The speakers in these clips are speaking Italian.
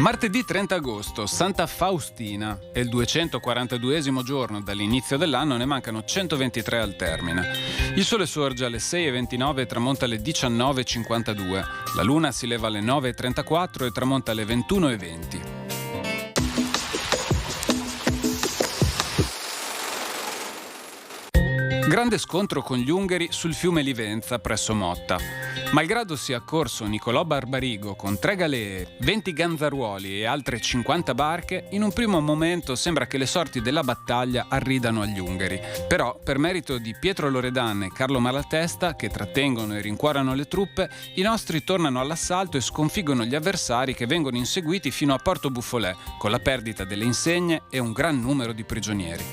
Martedì 30 agosto, Santa Faustina. È il 242esimo giorno dall'inizio dell'anno, ne mancano 123 al termine. Il sole sorge alle 6:29 e tramonta alle 19:52. La luna si leva alle 9:34 e tramonta alle 21:20. Grande scontro con gli Ungheri sul fiume Livenza presso Motta. Malgrado sia accorso Nicolò Barbarigo con 3 galee, 20 ganzaruoli e altre 50 barche, in un primo momento sembra che le sorti della battaglia arridano agli Ungheri. Però, per merito di Pietro Loredan e Carlo Malatesta, che trattengono e rincuorano le truppe, i nostri tornano all'assalto e sconfiggono gli avversari che vengono inseguiti fino a Porto Buffolè, con la perdita delle insegne e un gran numero di prigionieri.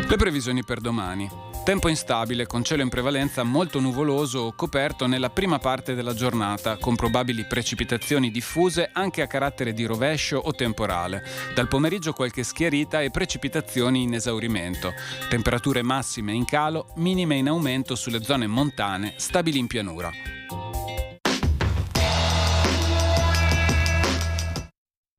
Le previsioni per domani. Tempo instabile, con cielo in prevalenza molto nuvoloso o coperto nella prima parte della giornata, con probabili precipitazioni diffuse anche a carattere di rovescio o temporale. Dal pomeriggio qualche schiarita e precipitazioni in esaurimento. Temperature massime in calo, minime in aumento sulle zone montane, stabili in pianura.